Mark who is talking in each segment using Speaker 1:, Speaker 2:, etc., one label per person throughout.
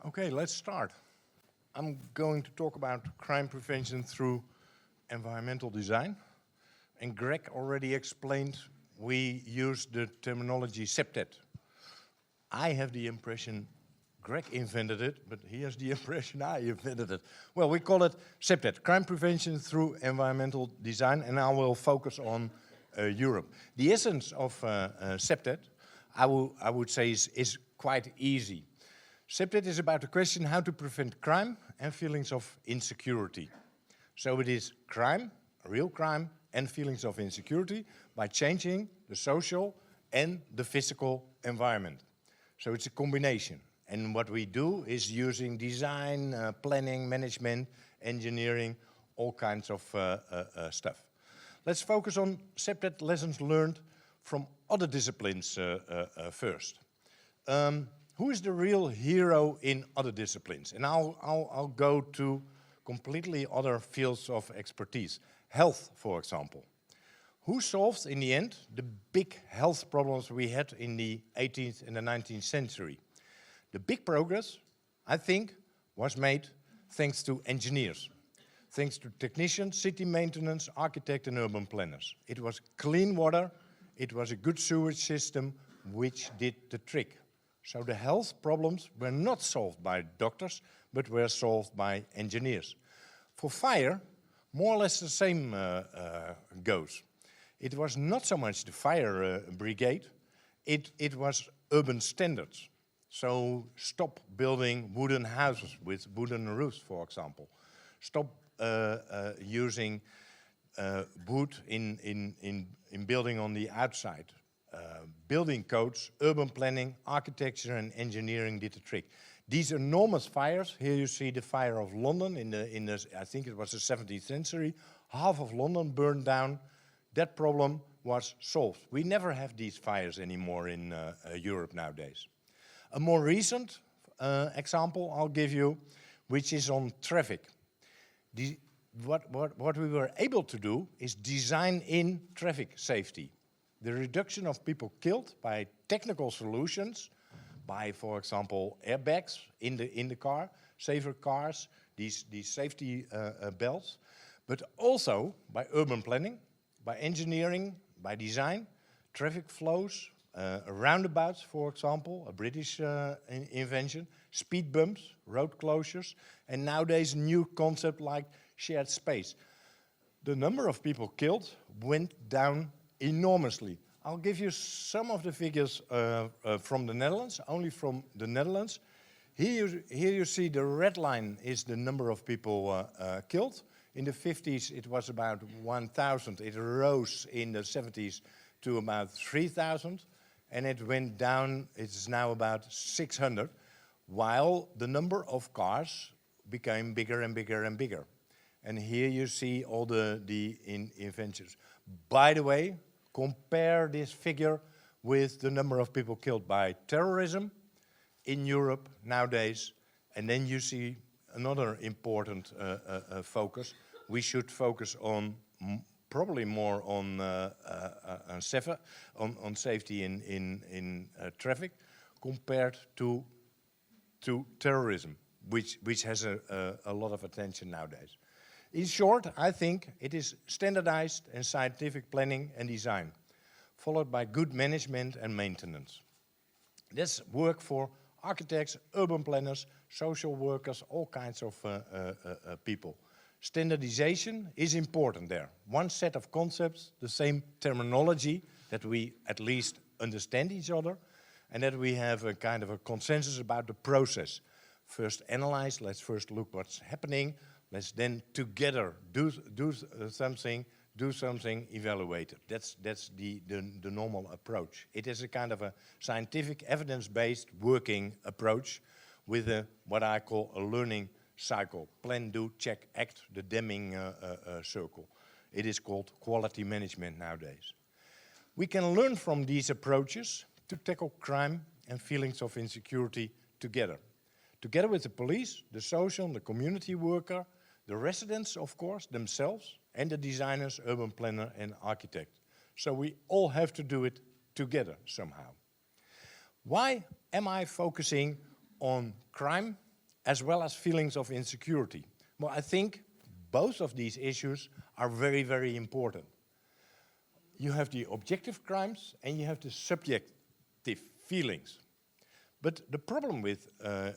Speaker 1: Okay, let's start. I'm going to talk about crime prevention through environmental design. And Greg already explained we use the terminology CPTED. I have the impression Greg invented it, but he has the impression I invented it. Well, we call it CPTED, crime prevention through environmental design, and I will focus on Europe. The essence of CPTED, I would say, is quite easy. CPTED is about the question how to prevent crime and feelings of insecurity. So it is crime, real crime, and feelings of insecurity by changing the social and the physical environment. So it's a combination. And what we do is using design, planning, management, engineering, all kinds of stuff. Let's focus on CPTED lessons learned from other disciplines first. Who is the real hero in other disciplines? And I'll go to completely other fields of expertise. Health, for example. Who solved, in the end, the big health problems we had in the 18th and the 19th century? The big progress, I think, was made thanks to engineers, thanks to technicians, city maintenance, architects, and urban planners. It was clean water, it was a good sewage system, which did the trick. So the health problems were not solved by doctors, but were solved by engineers. For fire, more or less the same goes. It was not so much the fire brigade, it was urban standards. So stop building wooden houses with wooden roofs, for example. Stop using wood in building on the outside. Building codes, urban planning, architecture and engineering did the trick. These enormous fires, here you see the fire of London in the I think it was the 17th century. Half of London burned down. That problem was solved. We never have these fires anymore in Europe nowadays. A more recent example I'll give you, which is on traffic. What we were able to do is design in traffic safety. The reduction of people killed by technical solutions, by, for example, airbags in the car, safer cars, these safety belts, but also by urban planning, by engineering, by design, traffic flows, roundabouts, for example, a British invention, speed bumps, road closures, and nowadays a new concept like shared space. The number of people killed went down enormously. I'll give you some of the figures from the Netherlands, only from the Netherlands. Here you see the red line is the number of people killed. In the 50s it was about 1,000. It rose in the 70s to about 3,000. And it went down, it's now about 600, while the number of cars became bigger and bigger and bigger. And here you see all the inventions. By the way, compare this figure with the number of people killed by terrorism in Europe nowadays, and then you see another important focus. We should focus on probably more on safety in traffic compared to terrorism, which has a lot of attention nowadays. In short, I think it is standardized and scientific planning and design, followed by good management and maintenance. That's work for architects, urban planners, social workers, all kinds of people. Standardization is important there. One set of concepts, the same terminology, that we at least understand each other, and that we have a kind of a consensus about the process. First analyze, let's first look what's happening, let's then together do something, evaluate it. That's the normal approach. It is a kind of a scientific, evidence-based working approach with what I call a learning cycle. Plan, do, check, act, the Deming circle. It is called quality management nowadays. We can learn from these approaches to tackle crime and feelings of insecurity together. Together with the police, the social, the community worker, the residents, of course, themselves, and the designers, urban planner, and architect. So we all have to do it together somehow. Why am I focusing on crime as well as feelings of insecurity. Well, I think both of these issues are very, very important. You have the objective crimes and you have the subjective feelings. But the problem with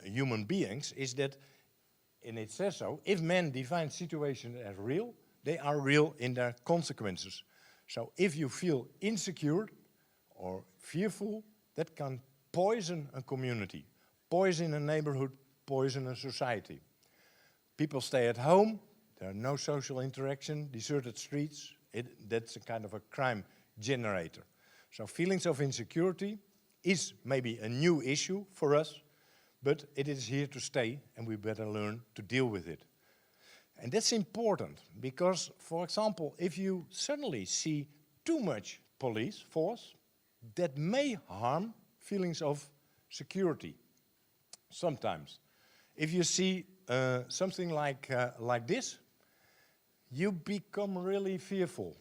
Speaker 1: human beings is that, and it says so, if men define situations as real, they are real in their consequences. So if you feel insecure or fearful, that can poison a community, poison a neighborhood, poison a society. People stay at home, there are no social interaction, deserted streets, that's a kind of a crime generator. So feelings of insecurity is maybe a new issue for us, but it is here to stay and we better learn to deal with it. And that's important because, for example, if you suddenly see too much police force, that may harm feelings of security sometimes. If you see something like this, you become really fearful.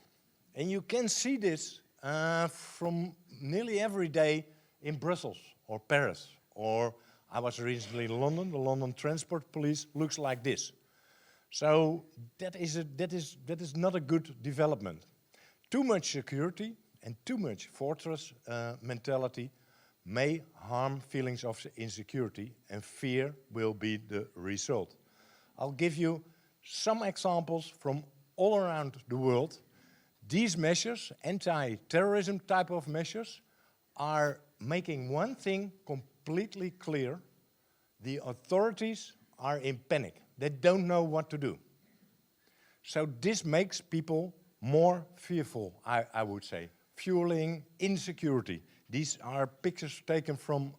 Speaker 1: And you can see this from nearly every day in Brussels or Paris. Or I was recently in London, the London Transport Police looks like this. So that is not a good development. Too much security and too much fortress mentality may harm feelings of insecurity, and fear will be the result. I'll give you some examples from all around the world. These measures, anti-terrorism type of measures, are making one thing completely clear. The authorities are in panic. They don't know what to do. So this makes people more fearful, I would say, fueling insecurity. These are pictures taken from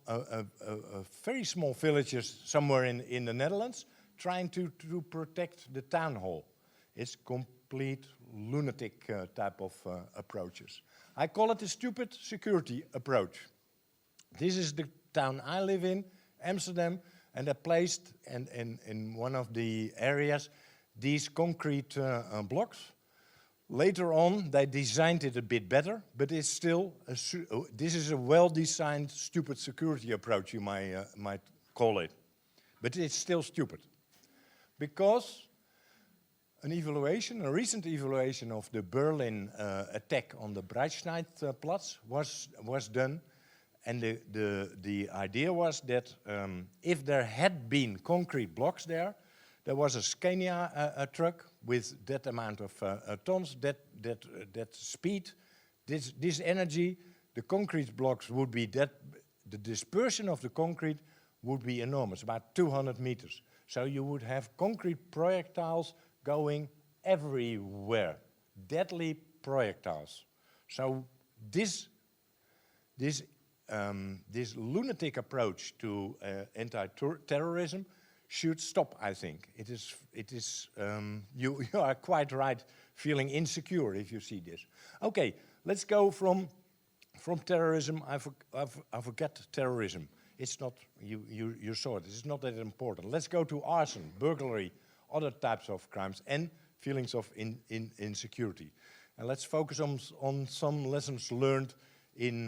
Speaker 1: very small villages somewhere in the Netherlands, trying to protect the town hall. It's complete lunatic type of approaches. I call it a stupid security approach. This is the town I live in, Amsterdam, and they placed in one of the areas these concrete blocks. Later on, they designed it a bit better, but it's still, this is a well-designed stupid security approach, you might call it. But it's still stupid. Because a recent evaluation of the Berlin attack on the Breitscheidplatz was done, and the idea was that if there had been concrete blocks there was a Scania truck with that amount of tons, that speed, this energy, the concrete blocks would be the dispersion of the concrete would be enormous, about 200 meters. So you would have concrete projectiles going everywhere, deadly projectiles. So this lunatic approach to anti-terrorism should stop, I think. You are quite right feeling insecure if you see this. Okay, let's go from terrorism. I forget terrorism. It's not, you saw it, it's not that important. Let's go to arson, burglary, other types of crimes, and feelings of insecurity. And let's focus on some lessons learned in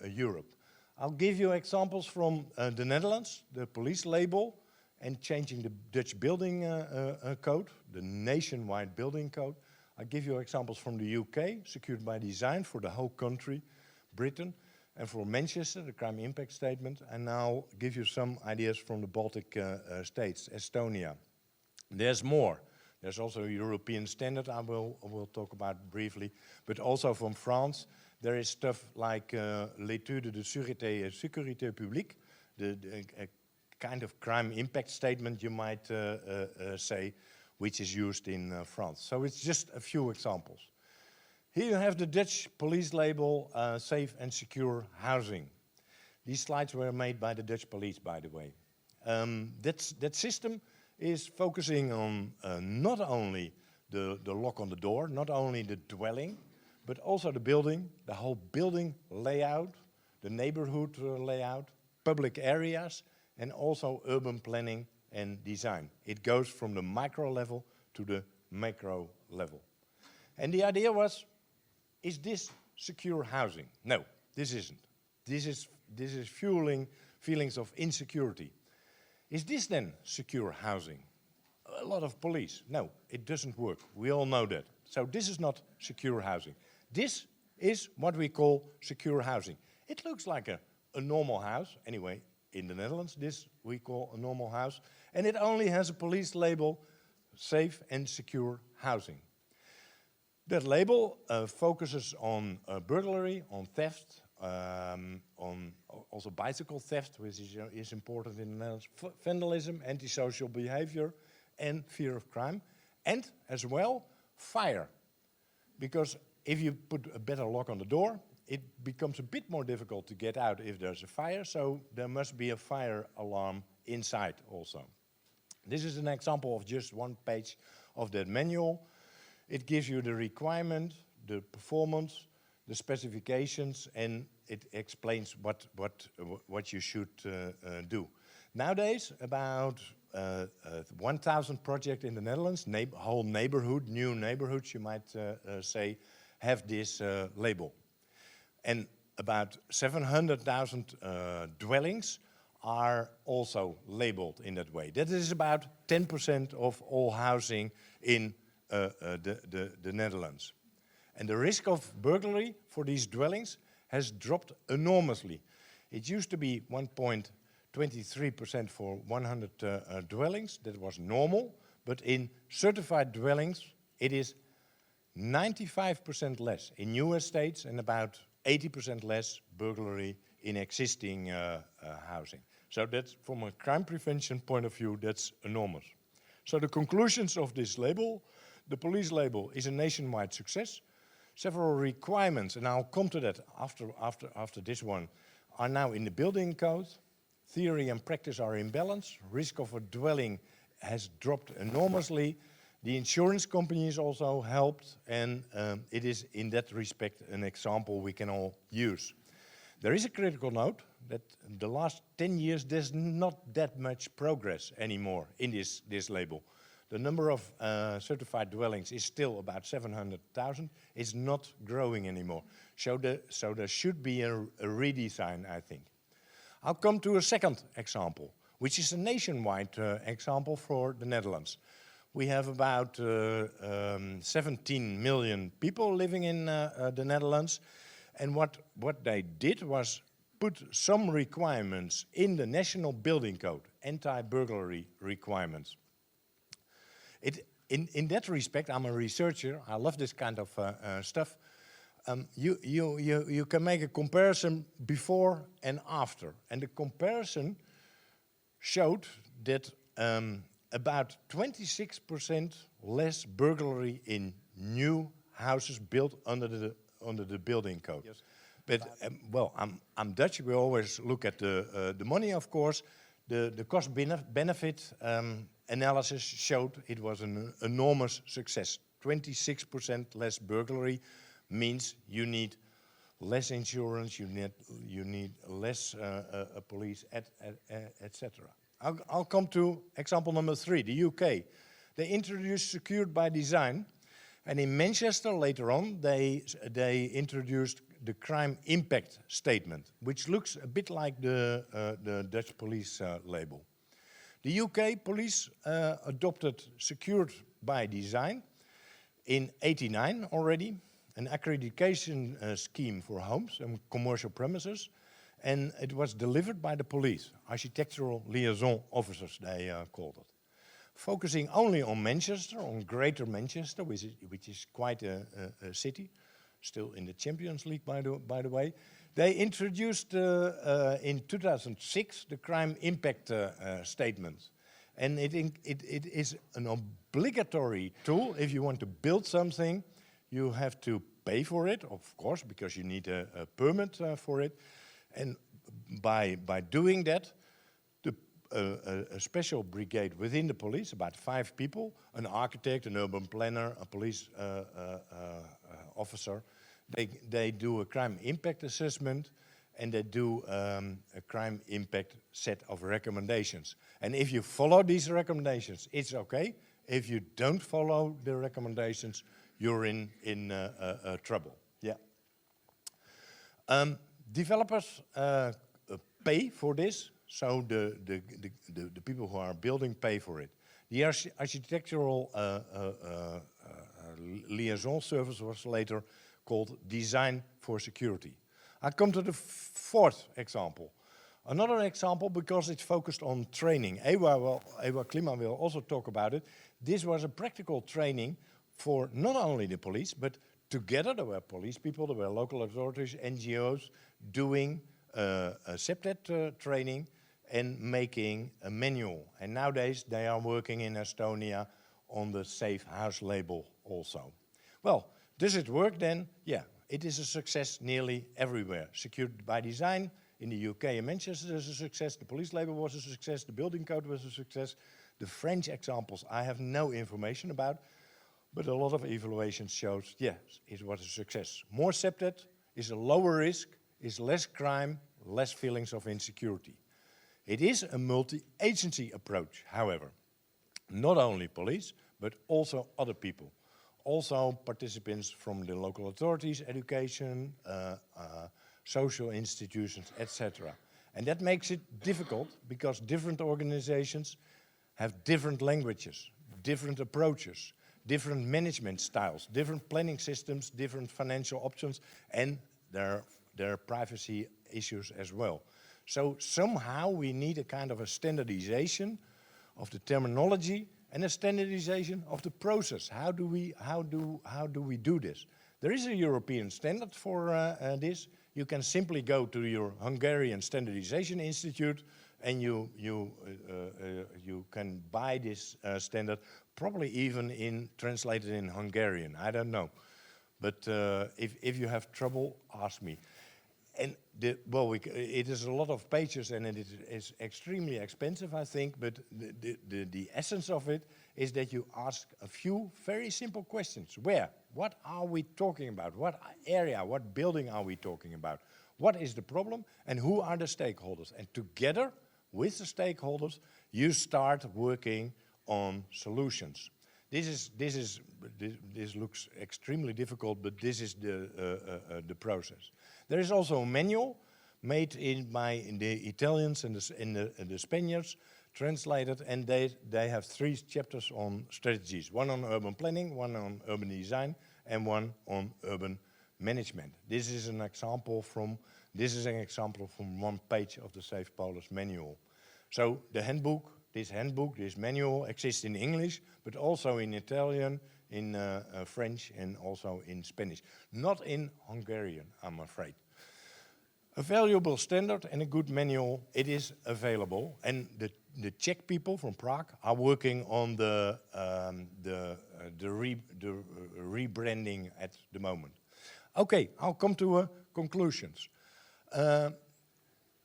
Speaker 1: Europe. I'll give you examples from the Netherlands, the police label, and changing the Dutch building code, the nationwide building code. I'll give you examples from the UK, secured by design for the whole country, Britain, and for Manchester, the crime impact statement, and now give you some ideas from the Baltic states, Estonia. There's more. There's also a European standard I will talk about briefly, but also from France, there is stuff like l'étude de sûreté et sécurité publique, the kind of crime impact statement you might say, which is used in France. So it's just a few examples. Here you have the Dutch police label, safe and secure housing. These slides were made by the Dutch police, by the way. That system is focusing on not only the lock on the door, not only the dwelling, but also the building, the whole building layout, the neighborhood layout, public areas, and also urban planning and design. It goes from the micro level to the macro level. And the idea was, is this secure housing? No, this isn't. This is fueling feelings of insecurity. Is this then secure housing? A lot of police. No, it doesn't work. We all know that. So this is not secure housing. This is what we call secure housing. It looks like a normal house. Anyway, in the Netherlands, this we call a normal house. And it only has a police label, safe and secure housing. That label focuses on burglary, on theft, on also bicycle theft, which is important in the Netherlands, vandalism, antisocial behavior, and fear of crime, and as well, fire. Because if you put a better lock on the door, it becomes a bit more difficult to get out if there's a fire, so there must be a fire alarm inside also. This is an example of just one page of that manual. It gives you the requirement, the performance, the specifications, and it explains what you should do. Nowadays, about 1,000 projects in the Netherlands, whole neighborhood, new neighborhoods, you might say, have this label. And about 700,000 dwellings are also labeled in that way. That is about 10% of all housing in the Netherlands. And the risk of burglary for these dwellings has dropped enormously. It used to be 1.23% for 100 dwellings. That was normal. But in certified dwellings, it is 95% less in new estates and about 80% less burglary in existing housing. So that's, from a crime prevention point of view, that's enormous. So the conclusions of this label: the police label is a nationwide success. Several requirements, and I'll come to that after this one, are now in the building code. Theory and practice are in balance. Risk of a dwelling has dropped enormously. The insurance companies also helped, and it is in that respect an example we can all use. There is a critical note that the last 10 years there's not that much progress anymore in this label. The number of certified dwellings is still about 700,000. It's not growing anymore. So there should be a redesign, I think. I'll come to a second example, which is a nationwide example for the Netherlands. We have about 17 million people living in the Netherlands. And what they did was put some requirements in the National Building Code, anti-burglary requirements. In that respect, I'm a researcher. I love this kind of stuff. You can make a comparison before and after. And the comparison showed that about 26% less burglary in new houses built under the building code. Yes. But well, I'm Dutch. We always look at the money, of course. The cost-benefit analysis showed it was an enormous success. 26% less burglary means you need less insurance, you need less police, etc. I'll come to example number 3, the UK. They introduced secured by design, and in Manchester later on they introduced the crime impact statement, which looks a bit like the Dutch police label. The UK police adopted secured by design in '89 already, an accreditation scheme for homes and commercial premises, and it was delivered by the police, architectural liaison officers they called it. Focusing only on Manchester, on Greater Manchester, which is quite a city, still in the Champions League by the way. They introduced in 2006 the crime impact statement. And it is an obligatory tool. If you want to build something, you have to pay for it, of course, because you need a permit for it. And by doing that, a special brigade within the police, about 5 people, an architect, an urban planner, a police officer, they do a crime impact assessment, and they do a crime impact set of recommendations. And if you follow these recommendations, it's okay. If you don't follow the recommendations, you're in trouble. Yeah. Developers pay for this, so the people who are building pay for it. The architectural liaison service was later called Design for Security. I come to the fourth example. Another example, because it's focused on training. Ewa Klima will also talk about it. This was a practical training for not only the police, but together there were police people, there were local authorities, NGOs, doing a CPTED training and making a manual. And nowadays they are working in Estonia on the Safe House label also. Well, does it work then? Yeah, it is a success nearly everywhere. Secured by design. In the UK and Manchester is a success, the police label was a success, the building code was a success. The French examples I have no information about, but a lot of evaluations shows, yes, it was a success. More CPTED is a lower risk, is less crime, less feelings of insecurity. It is a multi-agency approach, however. Not only police, but also other people. Also participants from the local authorities, education, social institutions, etc. And that makes it difficult because different organizations have different languages, different approaches, different management styles, different planning systems, different financial options, and there are privacy issues as well. So somehow we need a kind of a standardization of the terminology and a standardization of the process. How do we do this? There is a European standard for this. You can simply go to your Hungarian Standardization Institute and you can buy this standard, probably even translated in Hungarian. I don't know. But if you have trouble, ask me. And it is a lot of pages and it is extremely expensive, I think, but the essence of it is that you ask a few very simple questions. Where? What are we talking about? What area, what building are we talking about? What is the problem and who are the stakeholders? And together with the stakeholders, you start working on solutions. This looks extremely difficult, but this is the process. There is also a manual made by the Italians and the Spaniards, translated, and they have 3 chapters on strategies. One on urban planning, one on urban design, and one on urban management. This is an example from one page of the Safe Polis manual. So the handbook, this manual exists in English, but also in Italian, in French, and also in Spanish. Not in Hungarian, I'm afraid. A valuable standard and a good manual, it is available. And the Czech people from Prague are working on the rebranding at the moment. Okay, I'll come to conclusions.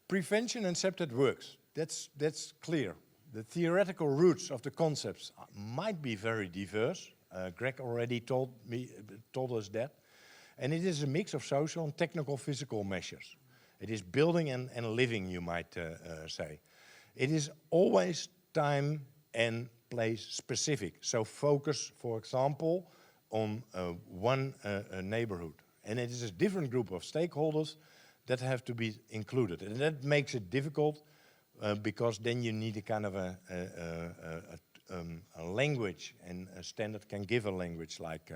Speaker 1: Prevention and CPTED works. That's clear. The theoretical roots of the concepts might be very diverse. Greg already told us that. And it is a mix of social and technical physical measures. It is building and living, you might say. It is always time and place specific. So focus, for example, on one neighborhood. And it is a different group of stakeholders that have to be included. And that makes it difficult because then you need a kind of a language, and a standard can give a language like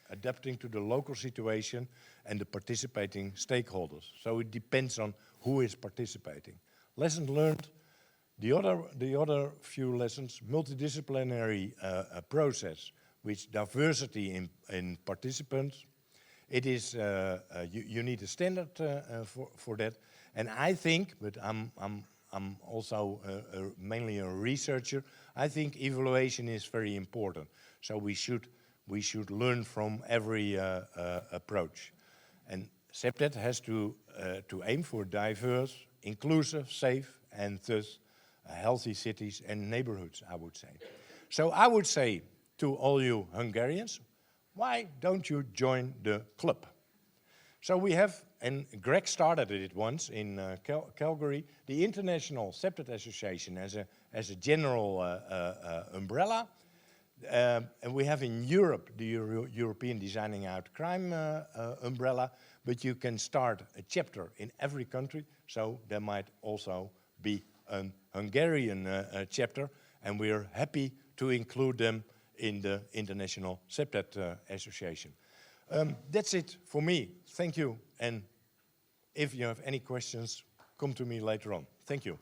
Speaker 1: adapting to the local situation and the participating stakeholders. So it depends on who is participating. Lessons learned, the other few lessons, multidisciplinary process with diversity in participants. It is, you need a standard for that. And I think, but I'm also mainly a researcher, I think evaluation is very important. So we should learn from every approach. And CPTED has to aim for diverse, inclusive, safe, and thus healthy cities and neighborhoods, I would say. So I would say to all you Hungarians, why don't you join the club? So we have, and Greg started it once in Calgary, the International CPTED Association as a general umbrella. And we have in Europe the European Designing Out Crime umbrella, but you can start a chapter in every country, so there might also be an Hungarian chapter, and we're happy to include them in the International CPTED Association. That's it for me. Thank you. And if you have any questions, come to me later on. Thank you.